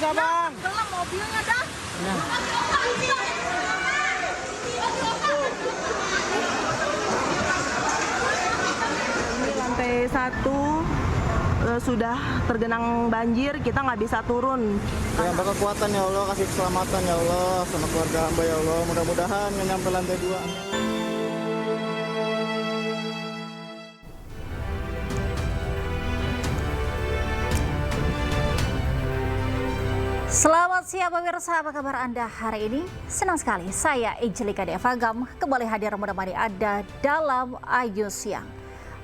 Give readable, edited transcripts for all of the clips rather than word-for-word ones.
bisa bang. Gelap mobilnya dah. Nah. Ini lantai 1 sudah tergenang banjir, kita nggak bisa turun. Yang berkekuatan ya Allah, kasih keselamatan ya Allah sama keluarga hamba ya Allah. Mudah-mudahan nggak nyampe lantai 2. Selamat siang pemirsa, apa kabar Anda hari ini? Senang sekali, saya Angelika Devagam kembali hadir menemani Anda dalam Ayu Siang.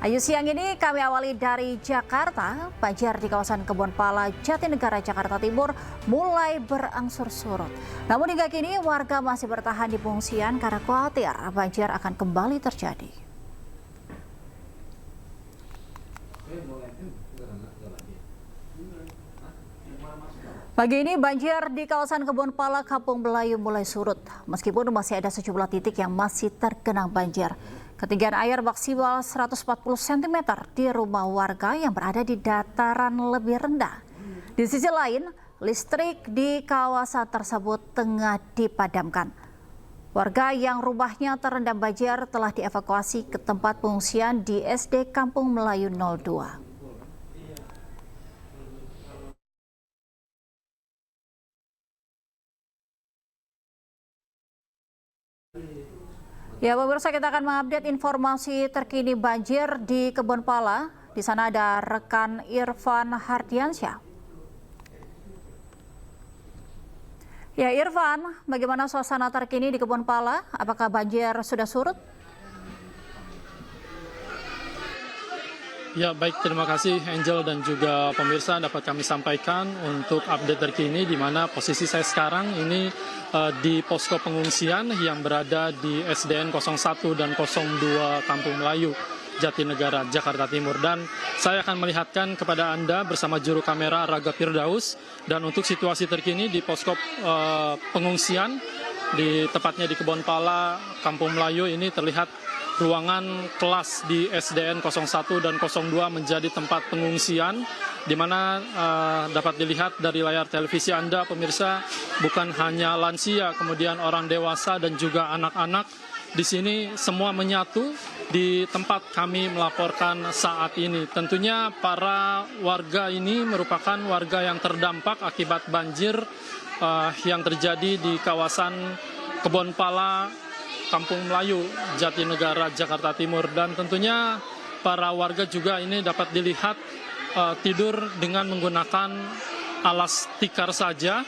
Ayu Siang ini kami awali dari Jakarta. Banjir di kawasan Kebonpala, Jatinegara, Jakarta Timur mulai berangsur surut. Namun hingga kini warga masih bertahan di pengungsian karena khawatir banjir akan kembali terjadi. Pagi ini banjir di kawasan Kebonpala, Kampung Melayu mulai surut. Meskipun masih ada sejumlah titik yang masih tergenang banjir. Ketinggian air maksimal 140 cm di rumah warga yang berada di dataran lebih rendah. Di sisi lain, listrik di kawasan tersebut tengah dipadamkan. Warga yang rumahnya terendam banjir telah dievakuasi ke tempat pengungsian di SD Kampung Melayu 02. Ya pemirsa, kita akan mengupdate informasi terkini banjir di Kebonpala. Di sana ada rekan Irfan Hardiansyah. Ya Irfan, bagaimana suasana terkini di Kebonpala? Apakah banjir sudah surut? Ya baik, terima kasih Angel dan juga pemirsa, dapat kami sampaikan untuk update terkini di mana posisi saya sekarang ini di posko pengungsian yang berada di SDN 01 dan 02 Kampung Melayu, Jatinegara, Jakarta Timur. Dan saya akan melihatkan kepada Anda bersama juru kamera Raga Firdaus. Dan untuk situasi terkini di posko pengungsian, tepatnya di Kebonpala, Kampung Melayu ini terlihat ruangan kelas di SDN 01 dan 02 menjadi tempat pengungsian, di mana dapat dilihat dari layar televisi Anda, pemirsa, bukan hanya lansia, kemudian orang dewasa dan juga anak-anak. Di sini semua menyatu di tempat kami melaporkan saat ini. Tentunya para warga ini merupakan warga yang terdampak akibat banjir yang terjadi di kawasan Kebonpala, Kampung Melayu, Jatinegara, Jakarta Timur. Dan tentunya para warga juga ini dapat dilihat tidur dengan menggunakan alas tikar saja.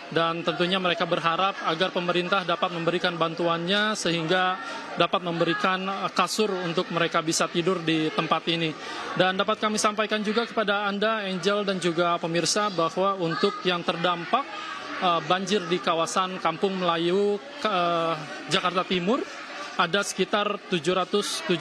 Dan tentunya mereka berharap agar pemerintah dapat memberikan bantuannya sehingga dapat memberikan kasur untuk mereka bisa tidur di tempat ini. Dan dapat kami sampaikan juga kepada Anda, Angel dan juga pemirsa, bahwa untuk yang terdampak banjir di kawasan Kampung Melayu, Jakarta Timur, ada sekitar 717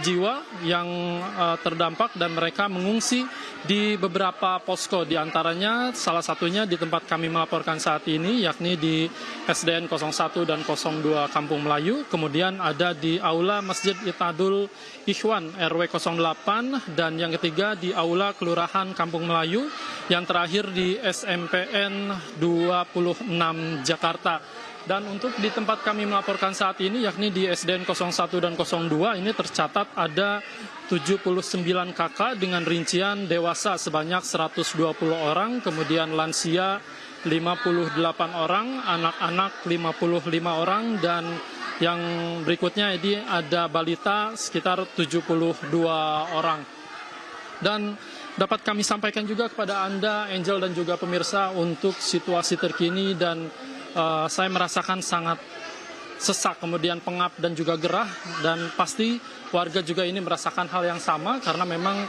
jiwa yang terdampak dan mereka mengungsi di beberapa posko. Di antaranya salah satunya di tempat kami melaporkan saat ini, yakni di SDN 01 dan 02 Kampung Melayu. Kemudian ada di Aula Masjid Itadul Ikhwan RW 08, dan yang ketiga di Aula Kelurahan Kampung Melayu, yang terakhir di SMPN 26 Jakarta. Dan untuk di tempat kami melaporkan saat ini, yakni di SDN 01 dan 02, ini tercatat ada 79 kakak dengan rincian dewasa sebanyak 120 orang, kemudian lansia 58 orang, anak-anak 55 orang, dan yang berikutnya ini ada balita sekitar 72 orang. Dan dapat kami sampaikan juga kepada Anda, Angel dan juga pemirsa, untuk situasi terkini, dan saya merasakan sangat sesak, kemudian pengap dan juga gerah, dan pasti warga juga ini merasakan hal yang sama karena memang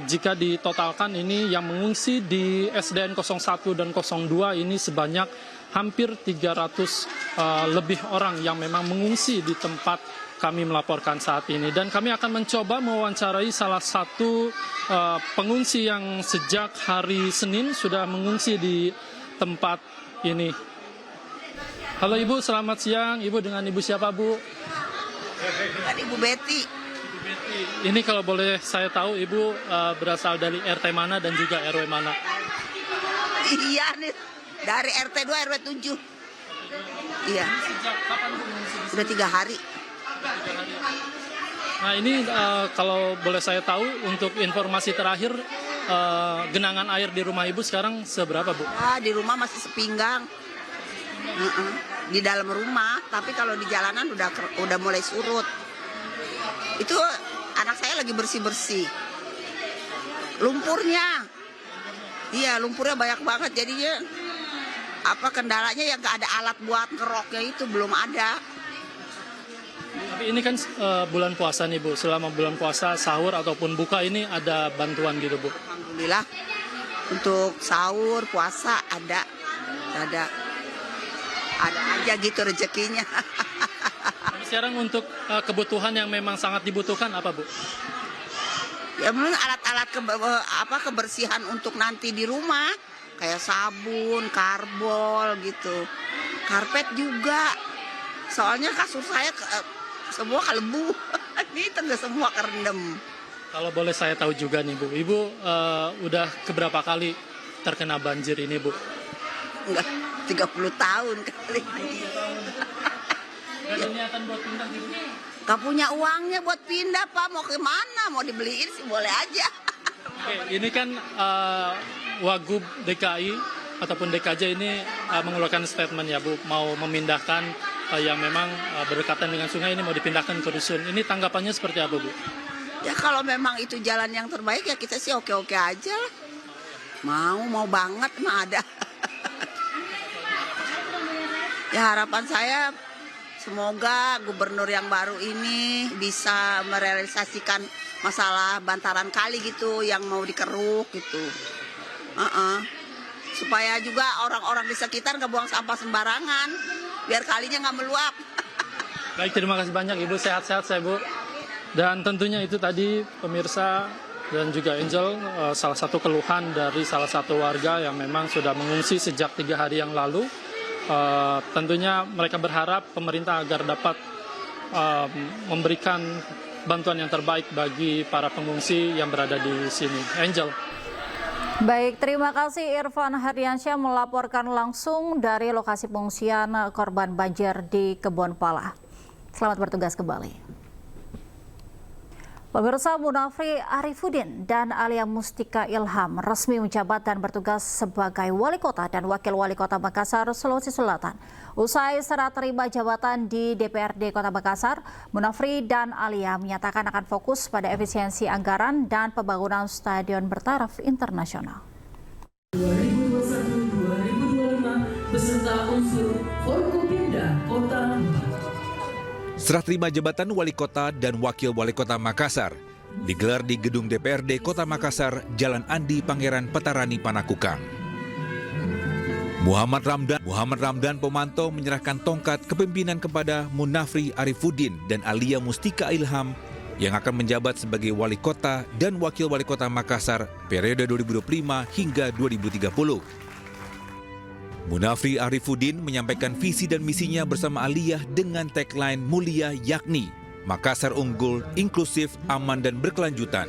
jika ditotalkan ini yang mengungsi di SDN 01 dan 02 ini sebanyak hampir 300 lebih orang yang memang mengungsi di tempat kami melaporkan saat ini. Dan kami akan mencoba mewawancarai salah satu pengungsi yang sejak hari Senin sudah mengungsi di tempat ini. Halo Ibu, selamat siang. Ibu dengan Ibu siapa, Bu? Ibu Betty. Ibu Betty. Ini kalau boleh saya tahu, Ibu berasal dari RT mana dan juga RW mana? Iya nih, dari RT 2 RW 7. Iya. Udah 3 hari. Nah ini kalau boleh saya tahu untuk informasi terakhir genangan air di rumah Ibu sekarang seberapa, Bu? Di rumah masih sepinggang. Di dalam rumah, tapi kalau di jalanan udah mulai surut. Itu anak saya lagi bersih-bersih. Lumpurnya. Iya, lumpurnya banyak banget jadinya kendalanya yang nggak ada alat buat ngeroknya itu belum ada. Tapi ini kan bulan puasa nih, Bu. Selama bulan puasa sahur ataupun buka ini ada bantuan gitu, Bu? Alhamdulillah. Untuk sahur, puasa ada aja gitu rezekinya. Sekarang untuk kebutuhan yang memang sangat dibutuhkan apa, Bu? Ya memang alat-alat kebersihan untuk nanti di rumah kayak sabun, karbol gitu, karpet juga. Soalnya kasur saya semua kelebu, ini tengah semua kerendam. Kalau boleh saya tahu juga nih, Bu, Ibu udah keberapa kali terkena banjir ini, Bu? Enggak, 30 tahun kali. Gak ada niatan buat pindah gitu? Gak punya uangnya buat pindah, Pak. Mau kemana? Mau dibeliin sih boleh aja. Oke, ini kan Wagub DKI ataupun DKJ ini mengeluarkan statement ya, Bu, mau memindahkan yang memang berdekatan dengan sungai ini mau dipindahkan ke dusun. Ini tanggapannya seperti apa, Bu? Ya kalau memang itu jalan yang terbaik ya kita sih oke-oke aja lah. Mau banget mah ada. Ya harapan saya semoga gubernur yang baru ini bisa merealisasikan masalah bantaran kali gitu yang mau dikeruk gitu. Supaya juga orang-orang di sekitar nggak buang sampah sembarangan, biar kalinya nggak meluap. Baik, terima kasih banyak Ibu, sehat-sehat saya, Bu. Dan tentunya itu tadi pemirsa dan juga Angel, salah satu keluhan dari salah satu warga yang memang sudah mengungsi sejak 3 hari yang lalu. Tentunya mereka berharap pemerintah agar dapat memberikan bantuan yang terbaik bagi para pengungsi yang berada di sini. Angel. Baik, terima kasih Irfan Herdiansyah melaporkan langsung dari lokasi pengungsian korban banjir di Kebonpala. Selamat bertugas kembali. Pemirsa, Munafri Arifuddin dan Alia Mustika Ilham resmi menjabat dan bertugas sebagai Wali Kota dan Wakil Wali Kota Makassar, Sulawesi Selatan. Usai serah terima jabatan di DPRD Kota Makassar, Munafri dan Alia menyatakan akan fokus pada efisiensi anggaran dan pembangunan stadion bertaraf internasional. 2021-2025 beserta unsur Forkopimda Kota Serah terima jabatan Wali Kota dan Wakil Wali Kota Makassar digelar di Gedung DPRD Kota Makassar, Jalan Andi Pangeran Petarani, Panakukang. Muhammad Ramdan Pomanto menyerahkan tongkat kepemimpinan kepada Munafri Arifuddin dan Alia Mustika Ilham yang akan menjabat sebagai Wali Kota dan Wakil Wali Kota Makassar periode 2025 hingga 2030. Munafri Arifuddin menyampaikan visi dan misinya bersama Alia dengan tagline mulia, yakni Makassar unggul, inklusif, aman, dan berkelanjutan.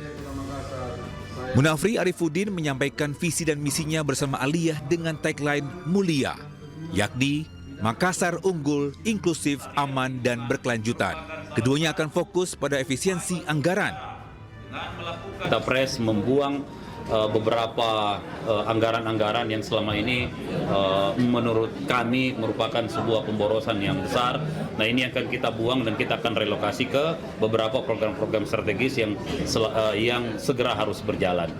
Munafri Arifuddin menyampaikan visi dan misinya bersama Alia dengan tagline mulia, yakni Makassar unggul, inklusif, aman, dan berkelanjutan. Keduanya akan fokus pada efisiensi anggaran. Kita pres membuang beberapa anggaran-anggaran yang selama ini menurut kami merupakan sebuah pemborosan yang besar. Nah, ini akan kita buang dan kita akan relokasi ke beberapa program-program strategis yang segera harus berjalan.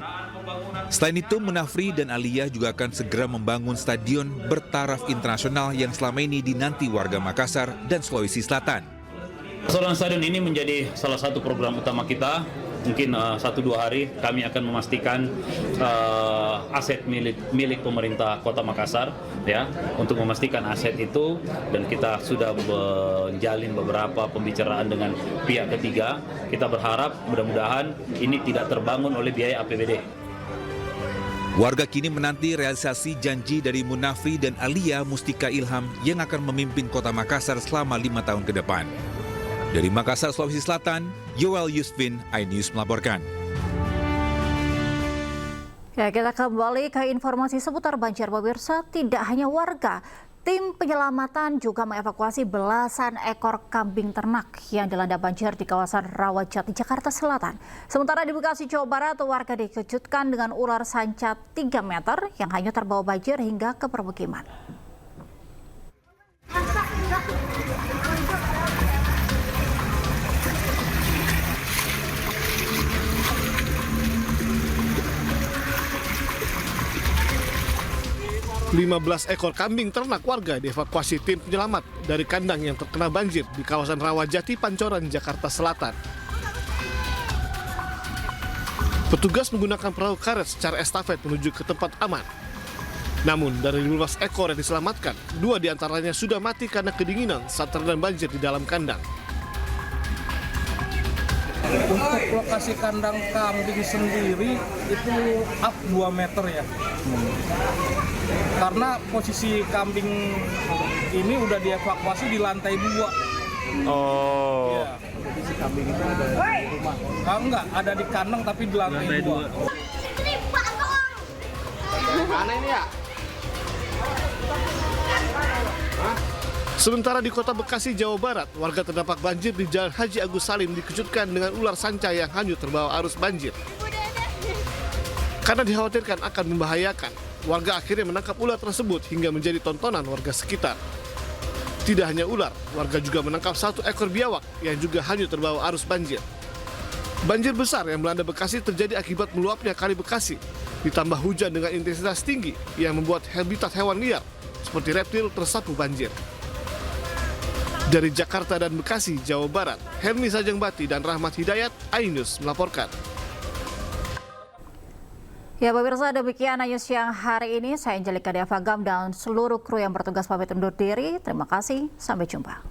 Selain itu, Munafri dan Alia juga akan segera membangun stadion bertaraf internasional yang selama ini dinanti warga Makassar dan Sulawesi Selatan. Persoalan stadion ini menjadi salah satu program utama kita. Mungkin 1-2 hari kami akan memastikan aset milik pemerintah Kota Makassar, ya, untuk memastikan aset itu, dan kita sudah menjalin beberapa pembicaraan dengan pihak ketiga. Kita berharap mudah-mudahan ini tidak terbangun oleh biaya APBD. Warga kini menanti realisasi janji dari Munafri dan Alia Mustika Ilham yang akan memimpin Kota Makassar selama 5 tahun ke depan. Dari Makassar, Sulawesi Selatan, Yoel Yusfin, iNews melaporkan. Ya, kita kembali ke informasi seputar banjir pemirsa. Tidak hanya warga, tim penyelamatan juga mengevakuasi belasan ekor kambing ternak yang dilanda banjir di kawasan Rawajati, Jakarta Selatan. Sementara di Bekasi, Jawa Barat, warga dikejutkan dengan ular sanca 3 meter yang hanyut terbawa banjir hingga ke permukiman. Belas ekor kambing ternak warga dievakuasi tim penyelamat dari kandang yang terkena banjir di kawasan Rawajati, Pancoran, Jakarta Selatan. Petugas menggunakan perahu karet secara estafet menuju ke tempat aman. Namun dari 15 ekor yang diselamatkan, 2 diantaranya sudah mati karena kedinginan saat terendam banjir di dalam kandang. Untuk lokasi kandang kambing sendiri itu up 2 meter ya. Karena posisi kambing ini udah dievakuasi di lantai 2. Oh. Ya. Posisi kambing itu ada di rumah. Enggak, ada di kandang tapi di lantai 2. Mana ini ya? Sementara di Kota Bekasi, Jawa Barat, warga terdampak banjir di Jalan Haji Agus Salim dikejutkan dengan ular sanca yang hanyut terbawa arus banjir. Karena dikhawatirkan akan membahayakan, warga akhirnya menangkap ular tersebut hingga menjadi tontonan warga sekitar. Tidak hanya ular, warga juga menangkap 1 ekor biawak yang juga hanyut terbawa arus banjir. Banjir besar yang melanda Bekasi terjadi akibat meluapnya Kali Bekasi, ditambah hujan dengan intensitas tinggi yang membuat habitat hewan liar seperti reptil tersapu banjir. Dari Jakarta dan Bekasi, Jawa Barat, Helmi Sajangbati dan Rahmat Hidayat, iNews melaporkan. Ya pemirsa, demikian news yang hari ini. Saya Angelika Devagam dan seluruh kru yang bertugas pamit undur diri. Terima kasih, sampai jumpa.